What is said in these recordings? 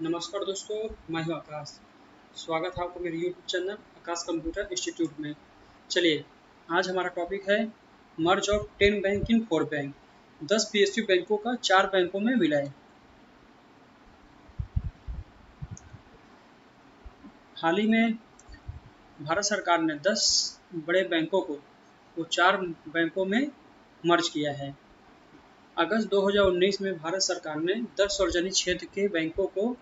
नमस्कार दोस्तों, मैं हूं आकाश। स्वागत है आपको मेरे YouTube channel Aakash computer institute में। चलिए, आज हमारा टॉपिक है merge of 10 bank in 4 bank. 10 PSU बैंकों का 4 बैंकों में विलय। हाल ही में भारत सरकार ने 10 बड़े बैंकों को वो 4 बैंकों में मर्ज किया है। अगस्त 2019 में भारत सरकार ने 10 सार्वजनिक क्षेत्र के बैंकों को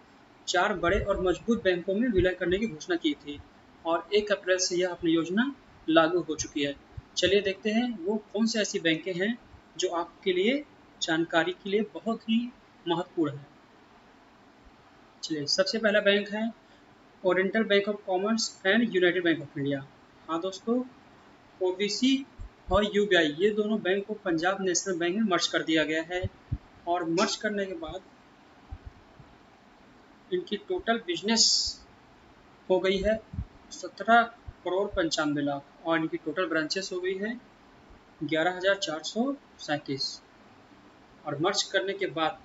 4 बड़े और मजबूत बैंकों में विलय करने की घोषणा की थी और 1 अप्रैल से यह अपनी योजना लागू हो चुकी है। चलिए देखते हैं वो कौन सी ऐसी बैंकें हैं जो आपके लिए जानकारी के लिए बहुत ही महत्वपूर्ण है। चलिए, सबसे पहला बैंक है oriental bank of commerce and United bank of India. हाँ दोस्तों, ओबीसी और यूबीआई ये दोनों बैंक को पंजाब नेशनल बैंक में मर्ज कर दिया गया है और मर्ज करने के बाद इनकी टोटल बिजनेस हो गई है 17 करोड़ 95 लाख और इनकी टोटल ब्रांचेस हो गई है 11,437 और मर्ज करने के बाद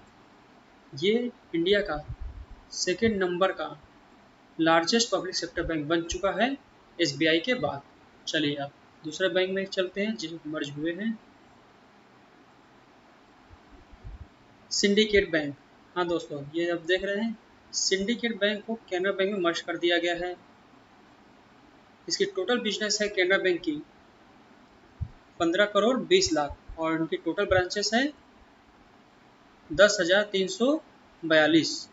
ये इंडिया का सेकेंड नंबर का लार्जेस्ट पब्लिक सेक्टर बैंक बन चुका है एसबीआई के बाद। चलिए अब दूसरे बैंक में चलते हैं जो मर्ज हुए हैं। Syndicate bank. हाँ दोस्तों, ये अब देख रहे हैं सिंडिकेट बैंक को कैनरा बैंक में मर्ज कर दिया गया है। इसकी टोटल बिजनेस है कैनरा बैंक की 15 करोड़ 20 लाख और उनकी टोटल ब्रांचेस है 10,342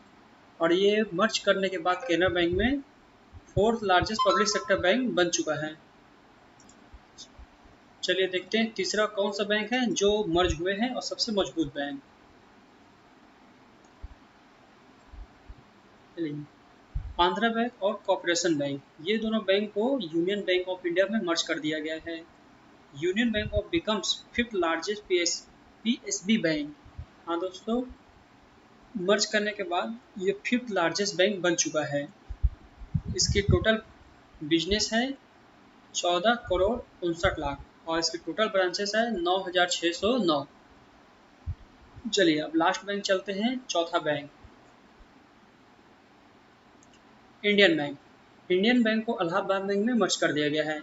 और ये मर्ज करने के बाद कैनरा बैंक में 4th largest public sector bank बन चुका है। चलिए देखते हैं तीसरा कौन सा बैंक है जो मर्ज हुए हैं और सबसे मजबूत बैंक। आंध्रा बैंक और कॉर्पोरेशन बैंक, ये दोनों बैंक को यूनियन बैंक ऑफ इंडिया में मर्ज कर दिया गया है। Union bank of becomes 5th largest PSB bank. हाँ दोस्तों, मर्ज करने के बाद ये 5th लार्जेस्ट बैंक बन चुका है। इसकी टोटल बिजनेस है 14 करोड़ 59 लाख और इसकी टोटल ब्रांचेस है 9,609। चलिए अब लास्ट बैंक चलते हैं, चौथा bank Indian bank. Indian bank को इलाहाबाद बैंक में मर्ज कर दिया गया है।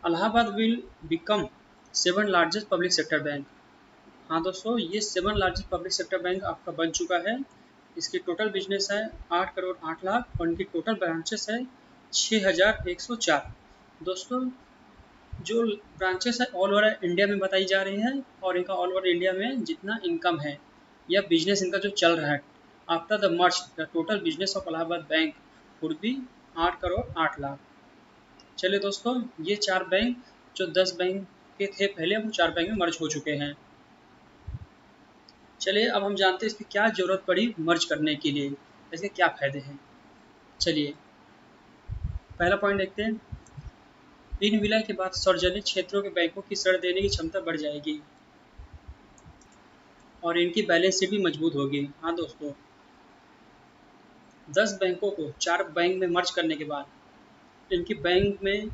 Allahabad will become 7th largest public sector bank. हाँ दोस्तों, ये 7th largest public sector bank आपका बन चुका है। इसकी टोटल बिजनेस है 8 करोड़ 8 लाख और इनकी टोटल ब्रांचेस है 6,104। दोस्तों, जो ब्रांचेस है ऑल ओवर इंडिया में बताई जा रही है और इनका ऑल ओवर इंडिया में जितना इनकम है या बिजनेस इनका जो चल रहा है after the merge the total business of Allahabad bank would be 8 crore 8 lakh. चलिए दोस्तों, ये 4 बैंक जो 10 बैंक के थे पहले वो 4 बैंक में मर्ज हो चुके हैं। चलिए अब हम जानते हैं इसकी क्या ज़रूरत पड़ी मर्ज करने के लिए, इसके क्या फ़ायदे हैं। चलिए पहला पॉइंट देखते हैं। इन विलय के बाद सार्वजनिक क्षेत्रों के बैंकों की ऋण देने की क्षमता बढ़ जाएगी और इनकी बैलेंस शीट भी मजबूत होगी। हाँ दोस्तों, 10 बैंकों को 4 बैंक में मर्ज करने के बाद इनकी बैंक में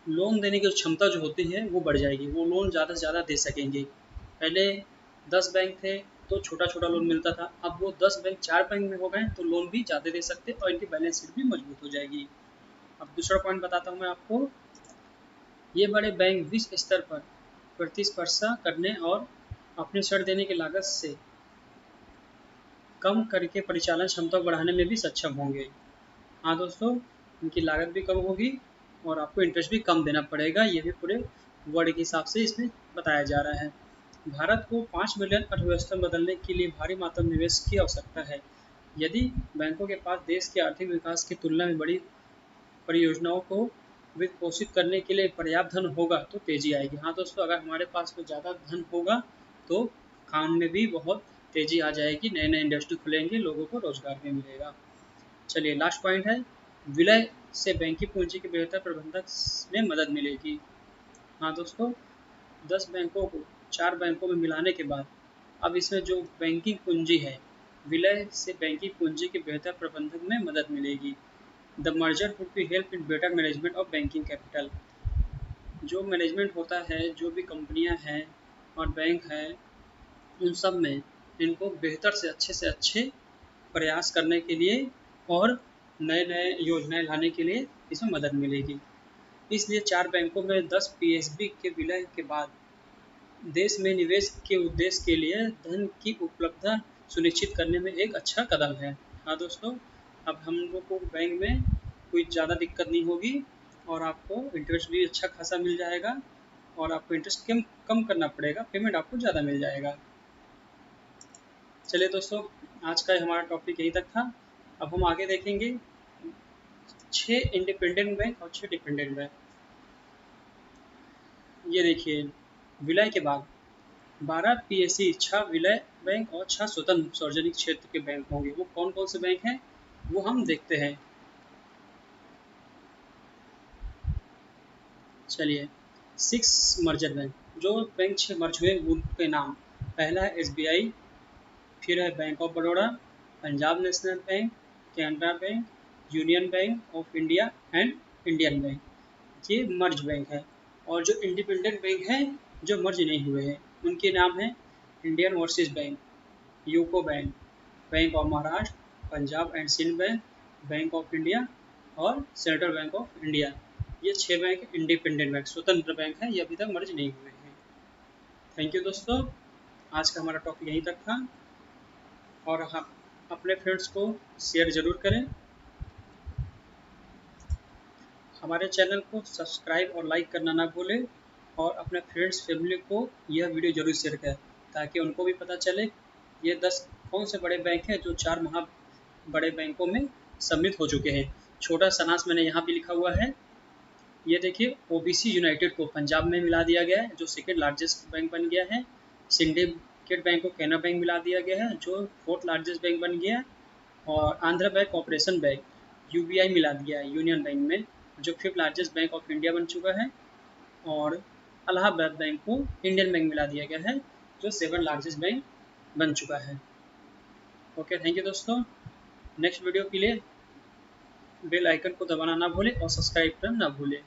लोन देने की क्षमता जो होती है वो बढ़ जाएगी, वो लोन ज़्यादा से ज़्यादा दे सकेंगे। पहले 10 बैंक थे तो छोटा छोटा लोन मिलता था, अब वो 10 बैंक 4 बैंक में हो गए तो लोन भी ज़्यादा दे सकते और इनकी बैलेंस शीट भी मजबूत हो जाएगी। अब दूसरा पॉइंट बताता हूँ मैं आपको। ये बड़े बैंक विश्व स्तर पर प्रतिस्पर्धा करने और अपनी ऋण देने की लागत से कम करके परिचालन क्षमता को बढ़ाने में भी सक्षम होंगे। हाँ दोस्तों, इनकी लागत भी कम होगी और आपको इंटरेस्ट भी कम देना पड़ेगा, ये भी पूरे वर्ल्ड के हिसाब से इसमें बताया जा रहा है। भारत को 5 मिलियन अर्थव्यवस्था बदलने के लिए भारी मात्रा में निवेश की आवश्यकता है। यदि बैंकों के पास देश के आर्थिक विकास की तुलना में बड़ी परियोजनाओं को वित्त पोषित करने के लिए पर्याप्त धन होगा तो तेजी आएगी। हाँ दोस्तों, अगर हमारे पास में ज़्यादा धन होगा तो काम में भी बहुत तेजी आ जाएगी, नए नए इंडस्ट्री खुलेंगे, लोगों को रोजगार भी मिलेगा। चलिए लास्ट पॉइंट है, विलय से बैंकिंग पूंजी के बेहतर प्रबंधन में मदद मिलेगी। हाँ दोस्तों, 10 बैंकों को 4 बैंकों में मिलाने के बाद अब इसमें जो बैंकिंग पूंजी है, विलय से बैंकिंग पूंजी के बेहतर प्रबंधन में मदद मिलेगी। The merger would be help in better management of banking capital. जो मैनेजमेंट होता है, जो भी कंपनियां हैं और बैंक हैं, उन सब में इनको बेहतर से अच्छे प्रयास करने के लिए और नए नए योजनाएं लाने के लिए इसमें मदद मिलेगी। इसलिए 4 बैंकों में 10 पीएसबी के विलय के बाद देश में निवेश के उद्देश्य के लिए धन की उपलब्धता सुनिश्चित करने में एक अच्छा कदम है। हाँ दोस्तों, अब हम लोग को बैंक में कोई ज़्यादा दिक्कत नहीं होगी और आपको इंटरेस्ट भी अच्छा खासा मिल जाएगा और आपको इंटरेस्ट कम करना पड़ेगा, पेमेंट आपको ज़्यादा मिल जाएगा। चलिए दोस्तों, आज का हमारा टॉपिक यही तक था। अब हम आगे देखेंगे 6 इंडिपेंडेंट बैंक और 6 डिपेंडेंट बैंक। ये देखिए, विलय के बाद 12 पीएससी, 6 विलय बैंक और 6 स्वतंत्र सार्वजनिक क्षेत्र के बैंक होंगे। वो कौन कौन से बैंक हैं वो हम देखते हैं। चलिए, 6 मर्जर बैंक, जो बैंक 6 मर्ज हुए उनके नाम, पहला है एसबीआई, फिर है bank of Baroda, Punjab national bank, Canara bank, union bank of India and Indian bank. ये मर्ज बैंक है। और जो इंडिपेंडेंट बैंक हैं जो मर्ज नहीं हुए हैं उनके नाम हैं Indian overseas bank, UCO bank, bank of Maharashtra, Punjab and Sindh bank, bank of India और सेंट्रल बैंक ऑफ इंडिया। ये 6 बैंक इंडिपेंडेंट बैंक, स्वतंत्र बैंक हैं, ये अभी तक मर्ज नहीं हुए हैं। थैंक यू दोस्तों, आज का हमारा टॉपिक यहीं तक था और आप अपने फ्रेंड्स को शेयर ज़रूर करें। हमारे चैनल को सब्सक्राइब और लाइक करना ना भूलें और अपने फ्रेंड्स फैमिली को यह वीडियो जरूर शेयर करें ताकि उनको भी पता चले ये 10 कौन से बड़े बैंक हैं जो 4 महा बड़े बैंकों में सम्मिलित हो चुके हैं। छोटा सनास मैंने यहाँ पे लिखा हुआ है। ये देखिए, ओबीसी यूनाइटेड को पंजाब में मिला दिया गया है जो सेकेंड लार्जेस्ट बैंक बन गया है। सिंडिकेट बैंक को कैनरा बैंक मिला दिया गया है जो 4th लार्जेस्ट बैंक बन गया है। और Andhra bank operation bank UBI मिला दिया है यूनियन बैंक में जो 5th largest bank of India बन चुका है। और इलाहाबाद बैंक को इंडियन बैंक मिला दिया गया है जो 7th लार्जेस्ट बैंक बन चुका है। ओके, थैंक यू दोस्तों। नेक्स्ट वीडियो के लिए बेल आइकन को दबाना ना भूलें और सब्सक्राइब करना ना भूलें।